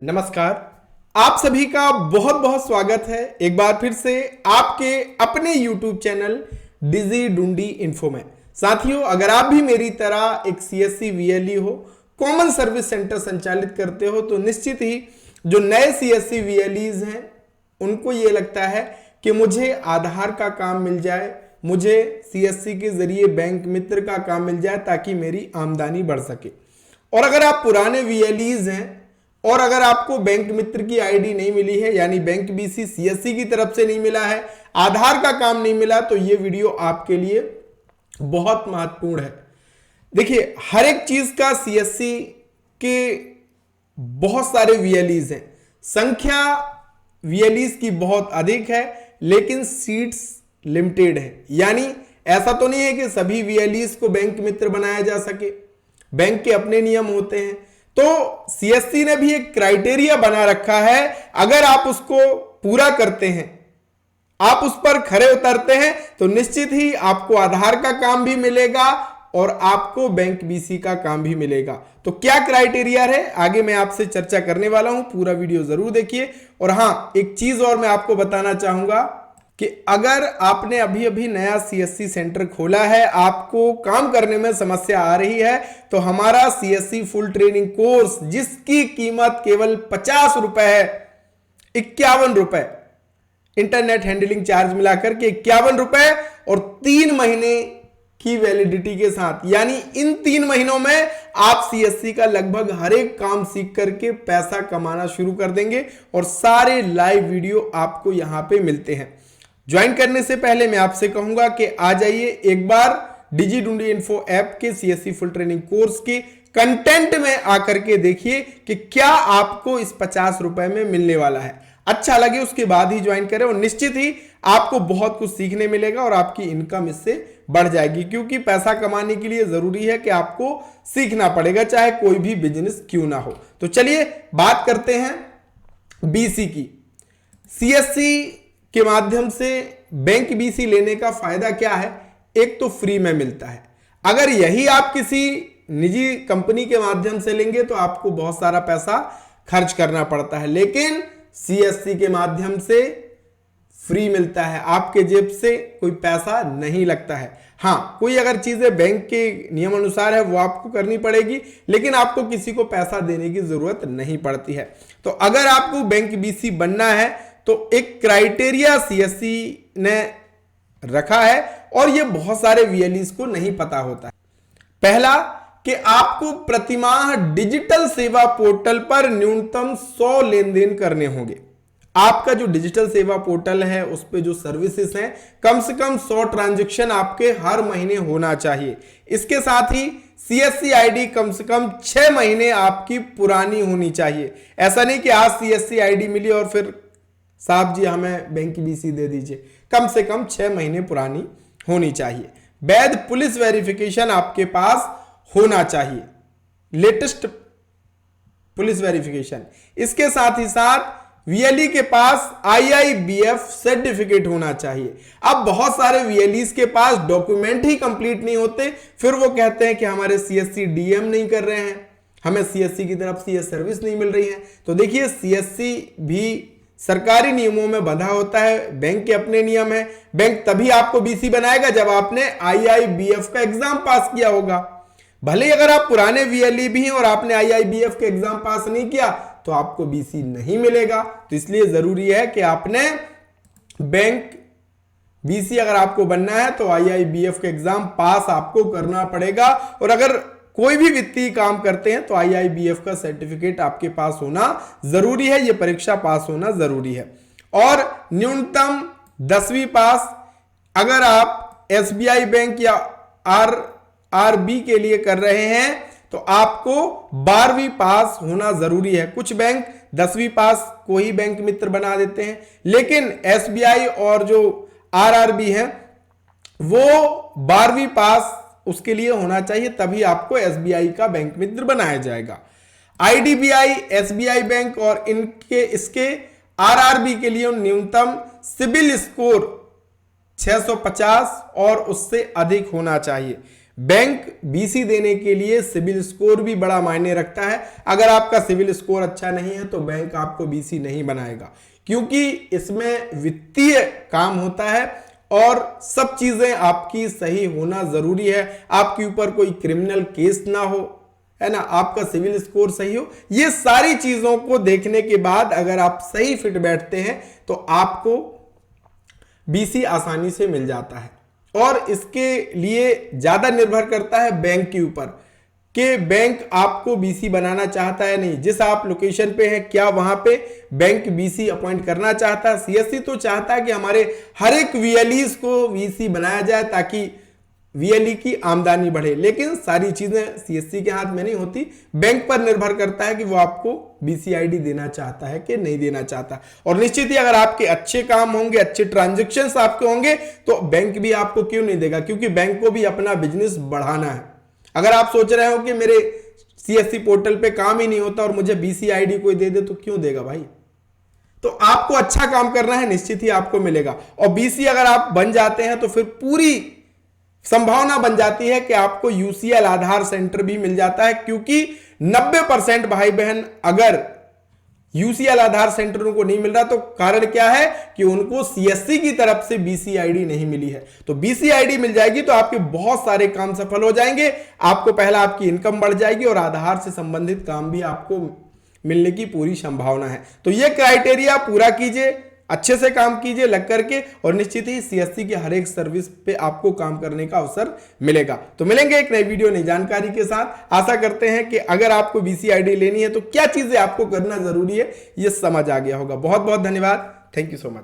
नमस्कार। आप सभी का बहुत बहुत स्वागत है एक बार फिर से आपके अपने YouTube चैनल डिजी डूंडी इन्फो में। साथियों, अगर आप भी मेरी तरह एक CSC VLE हो, कॉमन सर्विस सेंटर संचालित करते हो, तो निश्चित ही जो नए CSC VLEs हैं उनको ये लगता है कि मुझे आधार का काम मिल जाए, मुझे CSC के जरिए बैंक मित्र का काम मिल जाए ताकि मेरी आमदनी बढ़ सके। और अगर आप पुराने VLEs हैं और अगर आपको बैंक मित्र की आईडी नहीं मिली है, यानी बैंक BC CSC की तरफ से नहीं मिला है, आधार का काम नहीं मिला, तो ये वीडियो आपके लिए बहुत महत्वपूर्ण है। देखिए, हर एक चीज का CSC के बहुत सारे VLEs हैं, संख्या VLEs की बहुत अधिक है, लेकिन सीट्स लिमिटेड है। यानी ऐसा तो नहीं है कि सभी VLEs को बैंक मित्र बनाया जा सके, बैंक के अपने नियम होते हैं। तो CSC ने भी एक क्राइटेरिया बना रखा है, अगर आप उसको पूरा करते हैं, आप उस पर खरे उतरते हैं, तो निश्चित ही आपको आधार का काम भी मिलेगा और आपको बैंक BC का काम भी मिलेगा। तो क्या क्राइटेरिया है, आगे मैं आपसे चर्चा करने वाला हूं, पूरा वीडियो जरूर देखिए। और हां, एक चीज और मैं आपको बताना चाहूंगा कि अगर आपने अभी अभी नया CSC सेंटर खोला है, आपको काम करने में समस्या आ रही है, तो हमारा CSC फुल ट्रेनिंग कोर्स, जिसकी कीमत केवल 50 रुपए है, 51 रुपए इंटरनेट हैंडलिंग चार्ज मिलाकर के 51 रुपए और 3 महीने की वैलिडिटी के साथ, यानी इन 3 महीनों में आप CSC का लगभग हर एक काम सीख करके पैसा कमाना शुरू कर देंगे और सारे लाइव वीडियो आपको यहां पे मिलते हैं। ज्वाइन करने से पहले मैं आपसे कहूंगा कि आ जाइए एक बार डिजी डूंडी इन्फो ऐप के CSC फुल ट्रेनिंग कोर्स के कंटेंट में आकर के देखिए कि क्या आपको इस 50 रुपए में मिलने वाला है। अच्छा लगे उसके बाद ही ज्वाइन करें और निश्चित ही आपको बहुत कुछ सीखने मिलेगा और आपकी इनकम इससे बढ़ जाएगी, क्योंकि पैसा कमाने के लिए जरूरी है कि आपको सीखना पड़ेगा, चाहे कोई भी बिजनेस क्यों ना हो। तो चलिए बात करते हैं BC की। CSC के माध्यम से बैंक BC लेने का फायदा क्या है? एक तो फ्री में मिलता है। अगर यही आप किसी निजी कंपनी के माध्यम से लेंगे तो आपको बहुत सारा पैसा खर्च करना पड़ता है, लेकिन CSC के माध्यम से फ्री मिलता है, आपके जेब से कोई पैसा नहीं लगता है। हां, कोई अगर चीजें बैंक के नियम अनुसार है वो आपको करनी पड़ेगी, लेकिन आपको किसी को पैसा देने की जरूरत नहीं पड़ती है। तो अगर आपको बैंक BC बनना है तो एक क्राइटेरिया CSC ने रखा है और यह बहुत सारे VLEs को नहीं पता होता है। पहला कि आपको प्रतिमाह डिजिटल सेवा पोर्टल पर न्यूनतम 100 लेन देन करने होंगे। आपका जो डिजिटल सेवा पोर्टल है उस पे जो सर्विसेज हैं, कम से कम 100 ट्रांजैक्शन आपके हर महीने होना चाहिए। इसके साथ ही CSC ID कम से कम 6 महीने आपकी पुरानी होनी चाहिए। ऐसा नहीं कि आज CSC ID मिली और फिर साहब जी हमें बैंक BC दे दीजिए, कम से कम 6 महीने पुरानी होनी चाहिए। वैध पुलिस वेरिफिकेशन आपके पास होना चाहिए, लेटेस्ट पुलिस वेरिफिकेशन। इसके साथ ही साथ VLE के पास IIBF सर्टिफिकेट होना चाहिए। अब बहुत सारे VLEs के पास डॉक्यूमेंट ही कंप्लीट नहीं होते, फिर वो कहते हैं कि हमारे CSC DM नहीं कर रहे हैं, हमें CSC की तरफ से ये सर्विस नहीं मिल रही है। तो देखिए, CSC भी सरकारी नियमों में बंधा होता है, बैंक के अपने नियम है। बैंक तभी आपको BC बनाएगा जब आपने IIBF का एग्जाम पास किया होगा। भले ही अगर आप पुराने VLE भी हैं और आपने IIBF के एग्जाम पास नहीं किया तो आपको BC नहीं मिलेगा। तो इसलिए जरूरी है कि आपने बैंक BC अगर आपको बनना है तो IIBF के एग्जाम पास आपको करना पड़ेगा। और अगर कोई भी वित्तीय काम करते हैं तो IIBF का सर्टिफिकेट आपके पास होना जरूरी है, यह परीक्षा पास होना जरूरी है। और न्यूनतम 10वीं पास, अगर आप SBI बैंक या RRB के लिए कर रहे हैं तो आपको 12वीं पास होना जरूरी है। कुछ बैंक 10वीं पास को ही बैंक मित्र बना देते हैं, लेकिन SBI और जो RRB है वो 12वीं पास उसके लिए होना चाहिए, तभी आपको SBI का बैंक मित्र बनाया जाएगा। IDBI, SBI बैंक और इसके RRB के लिए न्यूनतम सिबिल स्कोर 650 और उससे अधिक होना चाहिए। बैंक बीसी देने के लिए सिविल स्कोर भी बड़ा मायने रखता है। अगर आपका सिविल स्कोर अच्छा नहीं है तो बैंक आपको बीसी नहीं बनाएगा, क्योंकि इसमें वित्तीय काम होता है और सब चीजें आपकी सही होना जरूरी है। आपके ऊपर कोई क्रिमिनल केस ना हो, है ना, आपका सिविल स्कोर सही हो। ये सारी चीजों को देखने के बाद अगर आप सही फिट बैठते हैं तो आपको बीसी आसानी से मिल जाता है। और इसके लिए ज्यादा निर्भर करता है बैंक के ऊपर कि बैंक आपको बीसी बनाना चाहता है नहीं। जिस आप लोकेशन पे हैं, क्या वहां पे बैंक बीसी अपॉइंट करना चाहता है? सीएससी तो चाहता है कि हमारे हर एक वीएलईज को बीसी बनाया जाए ताकि वीएलई की आमदनी बढ़े, लेकिन सारी चीजें सीएससी के हाथ में नहीं होती। बैंक पर निर्भर करता है कि वो आपको बीसीआईडी देना चाहता है कि नहीं देना चाहता। और निश्चित ही अगर आपके अच्छे काम होंगे, अच्छे ट्रांजैक्शंस आपके होंगे, तो बैंक भी आपको क्यों नहीं देगा, क्योंकि बैंक को भी अपना बिजनेस बढ़ाना है। अगर आप सोच रहे हो कि मेरे सीएससी पोर्टल पे काम ही नहीं होता और मुझे बीसीआईडी कोई दे दे, तो क्यों देगा भाई? तो आपको अच्छा काम करना है, निश्चित ही आपको मिलेगा। और बीसी अगर आप बन जाते हैं तो फिर पूरी संभावना बन जाती है कि आपको यूसीएल आधार सेंटर भी मिल जाता है, क्योंकि 90% भाई बहन अगर यूसीएल आधार सेंटरों को नहीं मिल रहा तो कारण क्या है कि उनको सीएससी की तरफ से बीसीआईडी नहीं मिली है। तो बीसीआईडी मिल जाएगी तो आपके बहुत सारे काम सफल हो जाएंगे। आपको पहला आपकी इनकम बढ़ जाएगी और आधार से संबंधित काम भी आपको मिलने की पूरी संभावना है। तो ये क्राइटेरिया पूरा कीजिए, अच्छे से काम कीजिए लग करके, और निश्चित ही सीएससी की हर एक सर्विस पे आपको काम करने का अवसर मिलेगा। तो मिलेंगे एक नई वीडियो, नई जानकारी के साथ। आशा करते हैं कि अगर आपको बीसीआईडी लेनी है तो क्या चीजें आपको करना जरूरी है ये समझ आ गया होगा। बहुत बहुत धन्यवाद। Thank you so much.